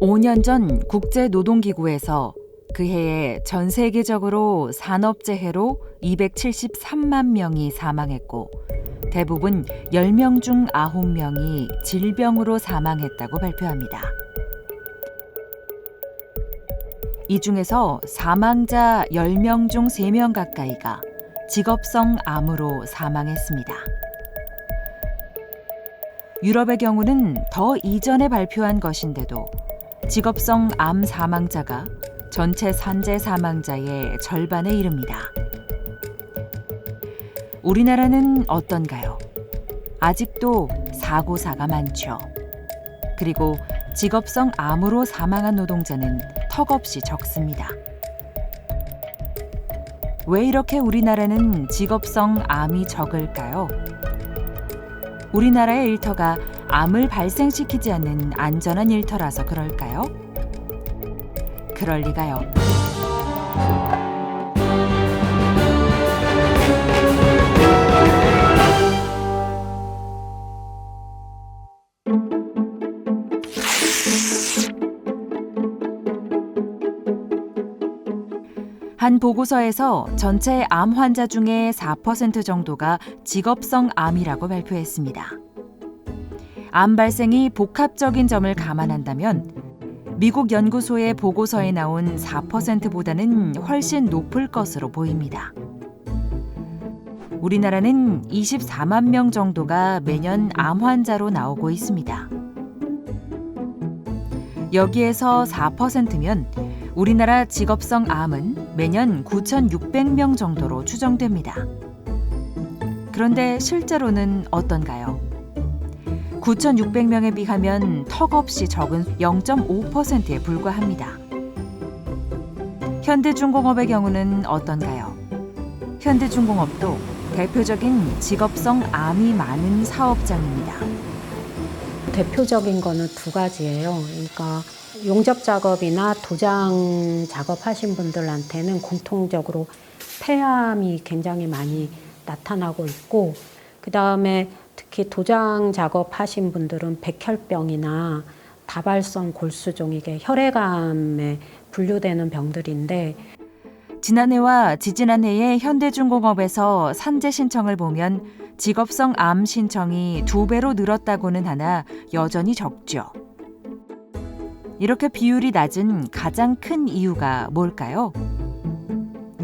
5년 전 국제노동기구에서 그해에 전 세계적으로 산업재해로 273만 명이 사망했고 대부분 10명 중 9명이 질병으로 사망했다고 발표합니다. 이 중에서 사망자 10명 중 3명 가까이가 직업성 암으로 사망했습니다. 유럽의 경우는 더 이전에 발표한 것인데도 직업성 암 사망자가 전체 산재 사망자의 절반에 이릅니다. 우리나라는 어떤가요? 아직도 사고사가 많죠. 그리고 직업성 암으로 사망한 노동자는 턱없이 적습니다. 왜 이렇게 우리나라는 직업성 암이 적을까요? 우리나라의 일터가 암을 발생시키지 않는 안전한 일터라서 그럴까요? 그럴 리가요. 한 보고서에서 전체 암 환자 중에 4% 정도가 직업성 암이라고 발표했습니다. 암 발생이 복합적인 점을 감안한다면 미국 연구소의 보고서에 나온 4%보다는 훨씬 높을 것으로 보입니다. 우리나라는 24만 명 정도가 매년 암 환자로 나오고 있습니다. 여기에서 4%면 우리나라 직업성 암은 매년 9,600명 정도로 추정됩니다. 그런데 실제로는 어떤가요? 9,600명에 비하면 턱없이 적은 0.5%에 불과합니다. 현대중공업의 경우는 어떤가요? 현대중공업도 대표적인 직업성 암이 많은 사업장입니다. 대표적인 거는 두 가지예요. 그러니까 용접 작업이나 도장 작업하신 분들한테는 공통적으로 폐암이 굉장히 많이 나타나고 있고, 그다음에 특히 도장 작업하신 분들은 백혈병이나 다발성 골수종, 이게 혈액암에 분류되는 병들인데, 지난해와 지지난해의 현대중공업에서 산재 신청을 보면 직업성 암 신청이 2배로 늘었다고는 하나 여전히 적죠. 이렇게 비율이 낮은 가장 큰 이유가 뭘까요?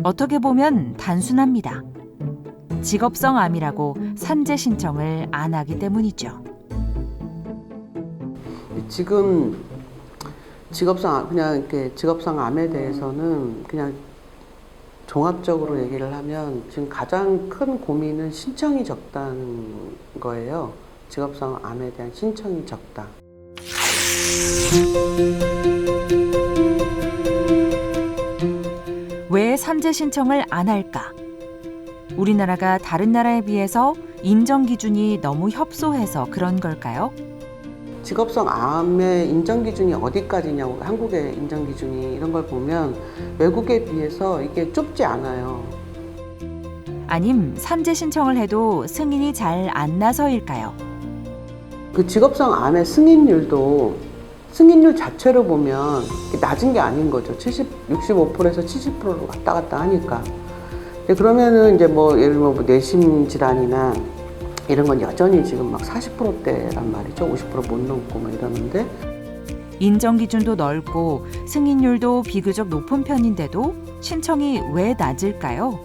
어떻게 보면 단순합니다. 직업성 암이라고 산재 신청을 안 하기 때문이죠. 지금 직업성 암에 대해서는 그냥 종합적으로 얘기를 하면 지금 가장 큰 고민은 신청이 적다는 거예요. 직업성 암에 대한 신청이 적다. 왜 산재 신청을 안 할까? 우리나라가 다른 나라에 비해서 인정 기준이 너무 협소해서 그런 걸까요? 직업성 암의 인정 기준이 어디까지냐고, 한국의 인정 기준이 이런 걸 보면 외국에 비해서 이게 좁지 않아요. 아님 산재 신청을 해도 승인이 잘 안 나서일까요? 그 직업성 암의 승인율 자체로 보면 낮은 게 아닌 거죠. 65%에서 70%로 왔다 갔다 하니까. 그러면은 이제 예를 들면 내심 질환이나 이런 건 여전히 지금 막 40%대란 말이죠. 50% 못 넘고 이러는데. 인정 기준도 넓고 승인율도 비교적 높은 편인데도 신청이 왜 낮을까요?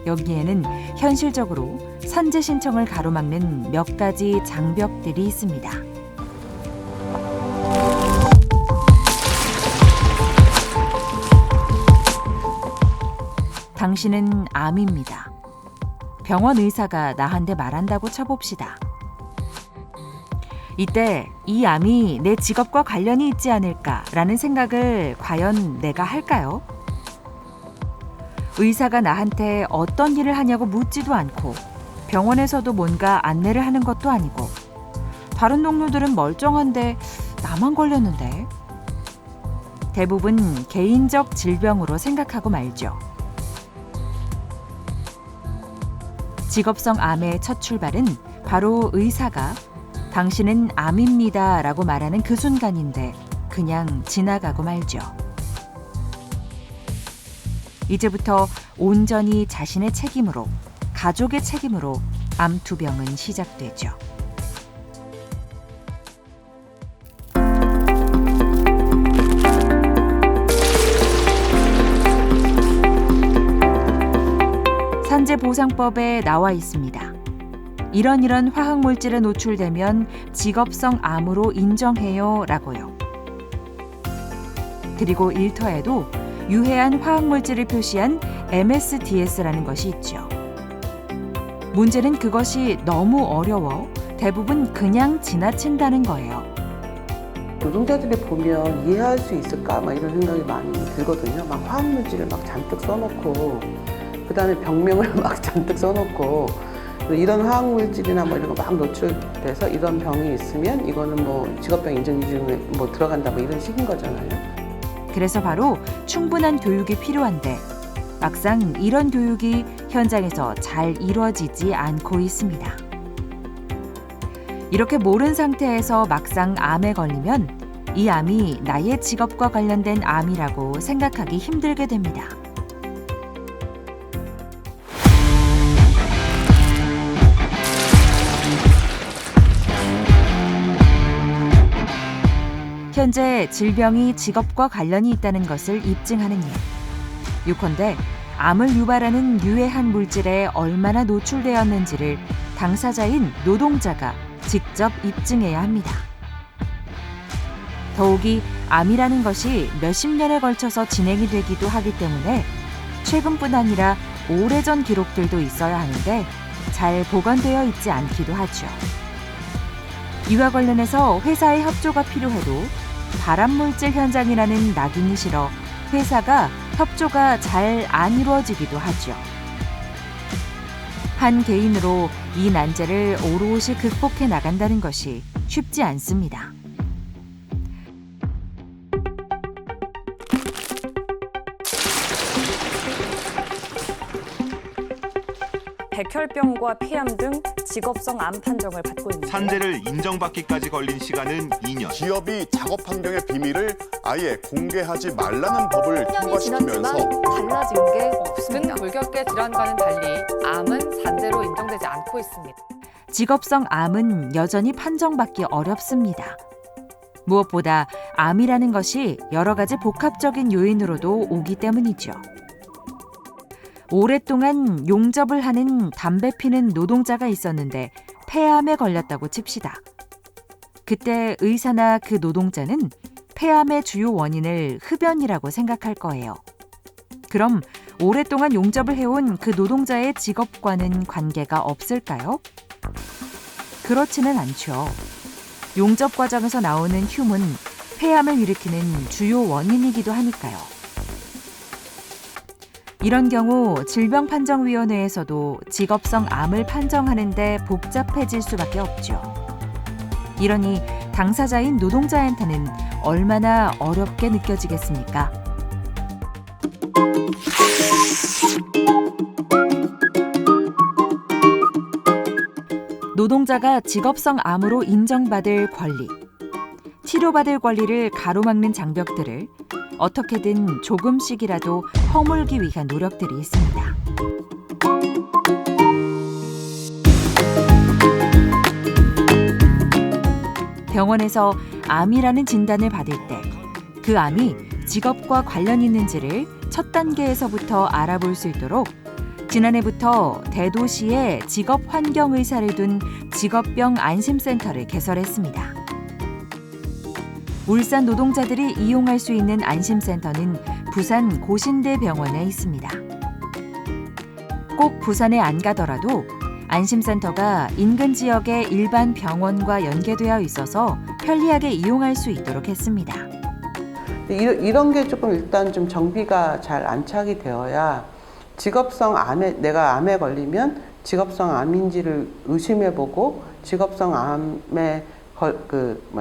여기에는 현실적으로 산재 신청을 가로막는 몇 가지 장벽들이 있습니다. 당신은 암입니다. 병원 의사가 나한테 말한다고 쳐봅시다. 이때 이 암이 내 직업과 관련이 있지 않을까라는 생각을 과연 내가 할까요? 의사가 나한테 어떤 일을 하냐고 묻지도 않고 병원에서도 뭔가 안내를 하는 것도 아니고 다른 동료들은 멀쩡한데 나만 걸렸는데 대부분 개인적 질병으로 생각하고 말죠. 직업성 암의 첫 출발은 바로 의사가 당신은 암입니다 라고 말하는 그 순간인데 그냥 지나가고 말죠. 이제부터 온전히 자신의 책임으로, 가족의 책임으로 암투병은 시작되죠. 산재보상법에 나와 있습니다. 이런 화학물질에 노출되면 직업성 암으로 인정해요 라고요. 그리고 일터에도 유해한 화학물질을 표시한 MSDS라는 것이 있죠. 문제는 그것이 너무 어려워 대부분 그냥 지나친다는 거예요. 노동자들이 보면 이해할 수 있을까? 막 이런 생각이 많이 들거든요. 막 화학물질을 막 잔뜩 써놓고, 그 다음에 병명을 막 잔뜩 써놓고, 이런 화학물질이나 뭐 이런 거 막 노출돼서 이런 병이 있으면 이거는 뭐 직업병 인정 기준에 뭐 들어간다 뭐 이런 식인 거잖아요. 그래서 바로 충분한 교육이 필요한데 막상 이런 교육이 현장에서 잘 이루어지지 않고 있습니다. 이렇게 모른 상태에서 막상 암에 걸리면 이 암이 나의 직업과 관련된 암이라고 생각하기 힘들게 됩니다. 현재 질병이 직업과 관련이 있다는 것을 입증하는 일. 요컨대 암을 유발하는 유해한 물질에 얼마나 노출되었는지를 당사자인 노동자가 직접 입증해야 합니다. 더욱이 암이라는 것이 몇십 년에 걸쳐서 진행이 되기도 하기 때문에 최근뿐 아니라 오래전 기록들도 있어야 하는데 잘 보관되어 있지 않기도 하죠. 이와 관련해서 회사의 협조가 필요해도 발암물질 현장이라는 낙인이 싫어 회사가 협조가 잘 안 이루어지기도 하죠. 한 개인으로 이 난제를 오롯이 극복해 나간다는 것이 쉽지 않습니다. 백혈병과 폐암 등 직업성 암 판정을 받고 있는데 산재를 인정받기까지 걸린 시간은 2년. 기업이 작업 환경의 비밀을 아예 공개하지 말라는 법을 10년이 지났지만 통과시키면서 달라진 게 없습니다. 골격계 질환과는 달리 암은 산재로 인정되지 않고 있습니다. 직업성 암은 여전히 판정받기 어렵습니다. 무엇보다 암이라는 것이 여러 가지 복합적인 요인으로도 오기 때문이죠. 오랫동안 용접을 하는 담배 피는 노동자가 있었는데 폐암에 걸렸다고 칩시다. 그때 의사나 그 노동자는 폐암의 주요 원인을 흡연이라고 생각할 거예요. 그럼 오랫동안 용접을 해온 그 노동자의 직업과는 관계가 없을까요? 그렇지는 않죠. 용접 과정에서 나오는 흉은 폐암을 일으키는 주요 원인이기도 하니까요. 이런 경우 질병판정위원회에서도 직업성 암을 판정하는데 복잡해질 수밖에 없죠. 이러니 당사자인 노동자한테는 얼마나 어렵게 느껴지겠습니까? 노동자가 직업성 암으로 인정받을 권리, 치료받을 권리를 가로막는 장벽들을 어떻게든 조금씩이라도 허물기 위한 노력들이 있습니다. 병원에서 암이라는 진단을 받을 때 그 암이 직업과 관련이 있는지를 첫 단계에서부터 알아볼 수 있도록 지난해부터 대도시에 직업환경의사를 둔 직업병 안심센터를 개설했습니다. 울산 노동자들이 이용할 수 있는 안심센터는 부산 고신대병원에 있습니다. 꼭 부산에 안 가더라도 안심센터가 인근 지역의 일반 병원과 연계되어 있어서 편리하게 이용할 수 있도록 했습니다. 이런 게 조금 일단 좀 정비가 잘 안착이 되어야 직업성 암에, 내가 암에 걸리면 직업성 암인지를 의심해보고 직업성 암에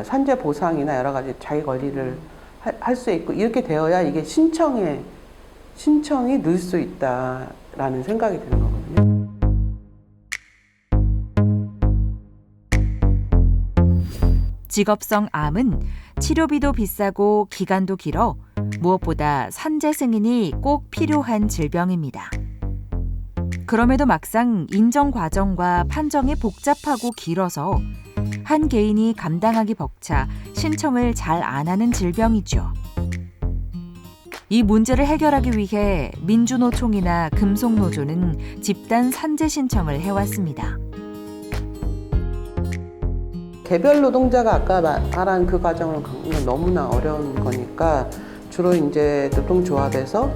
산재 보상이나 여러 가지 자기 권리를 할 수 있고, 이렇게 되어야 이게 신청이 늘 수 있다라는 생각이 드는 거거든요. 직업성 암은 치료비도 비싸고 기간도 길어 무엇보다 산재 승인이 꼭 필요한 질병입니다. 그럼에도 막상 인정 과정과 판정이 복잡하고 길어서 한 개인이 감당하기 벅차 신청을 잘 안 하는 질병이죠. 이 문제를 해결하기 위해 민주노총이나 금속노조는 집단 산재 신청을 해왔습니다. 개별 노동자가 아까 말한 그 과정을 겪는 건 너무나 어려운 거니까 주로 이제 노동조합에서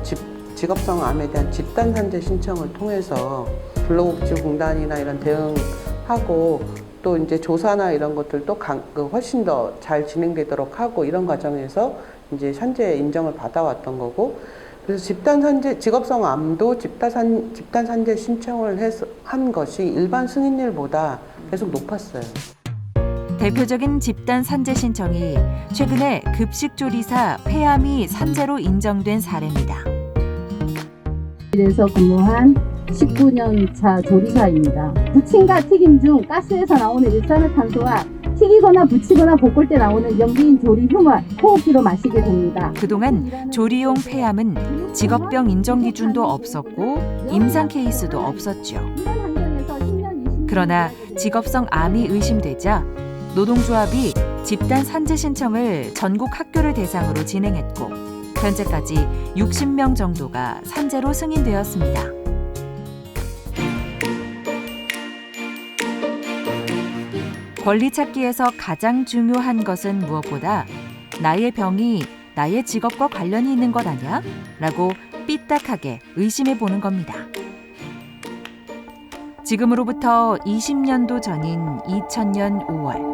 직업성 암에 대한 집단 산재 신청을 통해서 근로복지공단이나 이런 대응하고 또 이제 조사나 이런 것들도 훨씬 더 잘 진행되도록 하고 이런 과정에서 이제 산재 인정을 받아왔던 거고 그래서 직업성 암도 집단 산재 신청을 한 것이 일반 승인율보다 계속 높았어요. 대표적인 집단 산재 신청이 최근에 급식조리사 폐암이 산재로 인정된 사례입니다. 에서 근무한 19년 차 조리사입니다. 부침과 튀김 중 가스에서 나오는 일산화탄소와 튀기거나 부치거나 볶을 때 나오는 연기인 조리 흉을 호흡기로 마시게 됩니다. 그동안 조리용 폐암은 직업병 인정 기준도 없었고 임상 케이스도 없었죠. 그러나 직업성 암이 의심되자 노동조합이 집단 산재 신청을 전국 학교를 대상으로 진행했고 현재까지 60명 정도가 산재로 승인되었습니다. 권리 찾기에서 가장 중요한 것은 무엇보다 나의 병이 나의 직업과 관련이 있는 것 아니야? 라고 삐딱하게 의심해 보는 겁니다. 지금으로부터 20년도 전인 2000년 5월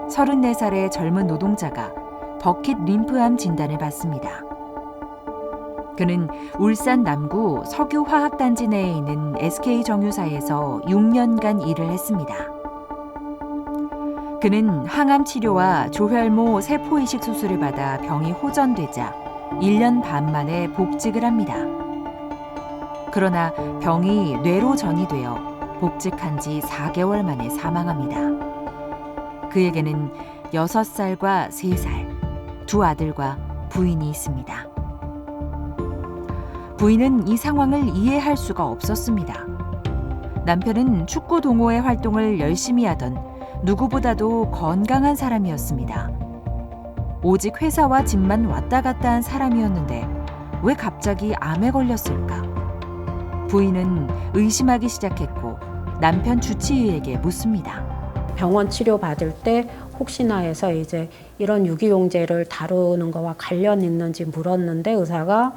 34살의 젊은 노동자가 버킷 림프암 진단을 받습니다. 그는 울산 남구 석유화학단지 내에 있는 SK정유사에서 6년간 일을 했습니다. 그는 항암 치료와 조혈모 세포이식 수술을 받아 병이 호전되자 1년 반 만에 복직을 합니다. 그러나 병이 뇌로 전이되어 복직한 지 4개월 만에 사망합니다. 그에게는 6살과 3살, 두 아들과 부인이 있습니다. 부인은 이 상황을 이해할 수가 없었습니다. 남편은 축구 동호회 활동을 열심히 하던 누구보다도 건강한 사람이었습니다. 오직 회사와 집만 왔다 갔다 한 사람이었는데 왜 갑자기 암에 걸렸을까? 부인은 의심하기 시작했고 남편 주치의에게 묻습니다. 병원 치료 받을 때 혹시나 해서 이제 이런 유기용제를 다루는 거와 관련 있는지 물었는데 의사가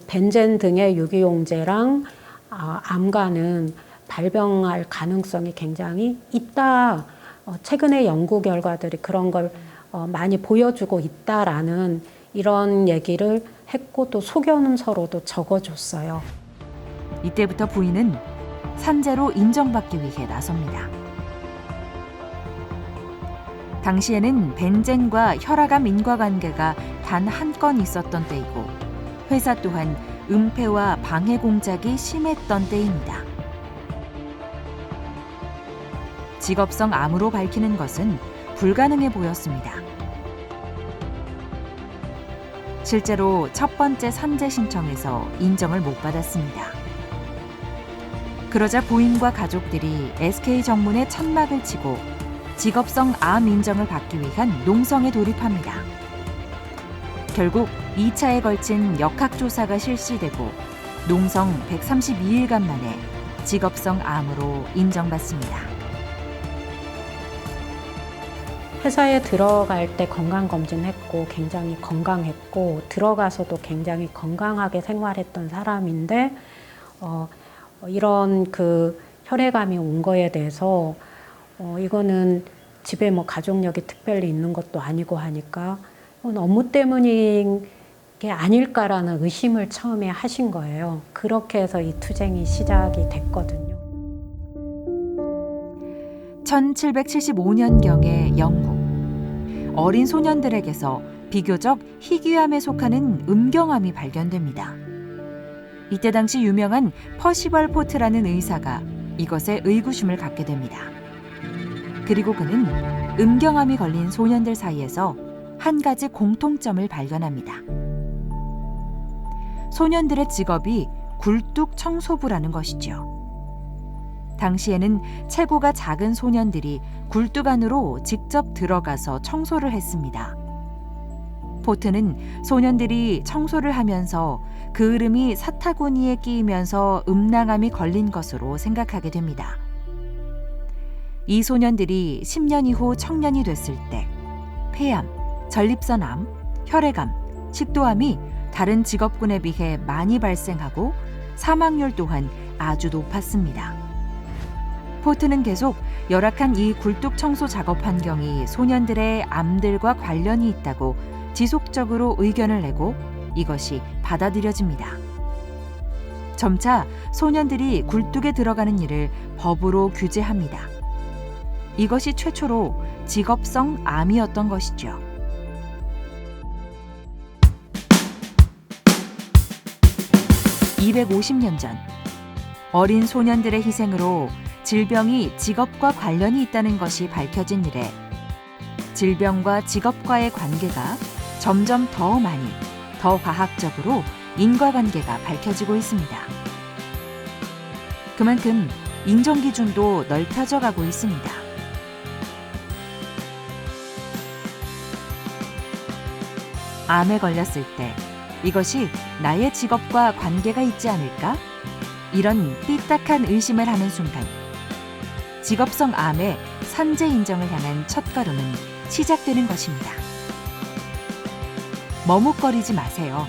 벤젠 등의 유기용제랑 암과는 발병할 가능성이 굉장히 있다. 최근의 연구 결과들이 그런 걸 많이 보여주고 있다라는 이런 얘기를 했고 또 소견서로도 적어줬어요. 이때부터 부인은 산재로 인정받기 위해 나섭니다. 당시에는 벤젠과 혈압암 인과관계가 단 한 건 있었던 때이고 회사 또한 은폐와 방해 공작이 심했던 때입니다. 직업성 암으로 밝히는 것은 불가능해 보였습니다. 실제로 첫 번째 산재 신청에서 인정을 못 받았습니다. 그러자 부인과 가족들이 SK 정문에 천막을 치고 직업성 암 인정을 받기 위한 농성에 돌입합니다. 결국 2차에 걸친 역학조사가 실시되고 농성 132일간 만에 직업성 암으로 인정받습니다. 회사에 들어갈 때 건강검진했고 굉장히 건강했고 들어가서도 굉장히 건강하게 생활했던 사람인데 이런 그 혈액암이 온 거에 대해서 이거는 집에 뭐 가족력이 특별히 있는 것도 아니고 하니까 이건 업무 때문인 게 아닐까라는 의심을 처음에 하신 거예요. 그렇게 해서 이 투쟁이 시작이 됐거든요. 1775년경의 영국. 어린 소년들에게서 비교적 희귀암에 속하는 음경암이 발견됩니다. 이때 당시 유명한 퍼시벌 포트라는 의사가 이것에 의구심을 갖게 됩니다. 그리고 그는 음경암이 걸린 소년들 사이에서 한 가지 공통점을 발견합니다. 소년들의 직업이 굴뚝 청소부라는 것이죠. 당시에는 체구가 작은 소년들이 굴뚝 안으로 직접 들어가서 청소를 했습니다. 포트는 소년들이 청소를 하면서 그 으름이 사타구니에 끼이면서 음낭암이 걸린 것으로 생각하게 됩니다. 이 소년들이 10년 이후 청년이 됐을 때 폐암, 전립선암, 혈액암, 식도암이 다른 직업군에 비해 많이 발생하고 사망률 또한 아주 높았습니다. 포트는 계속 열악한 이 굴뚝 청소 작업 환경이 소년들의 암들과 관련이 있다고 지속적으로 의견을 내고 이것이 받아들여집니다. 점차 소년들이 굴뚝에 들어가는 일을 법으로 규제합니다. 이것이 최초로 직업성 암이었던 것이죠. (250년) 전 어린 소년들의 희생으로 질병이 직업과 관련이 있다는 것이 밝혀진 이래 질병과 직업과의 관계가 점점 더 많이, 더 과학적으로 인과관계가 밝혀지고 있습니다. 그만큼 인정기준도 넓혀져 가고 있습니다. 암에 걸렸을 때 이것이 나의 직업과 관계가 있지 않을까? 이런 삐딱한 의심을 하는 순간 직업성 암의 산재 인정을 향한 첫걸음은 시작되는 것입니다. 머뭇거리지 마세요.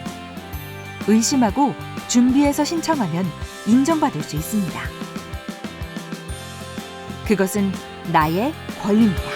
의심하고 준비해서 신청하면 인정받을 수 있습니다. 그것은 나의 권리입니다.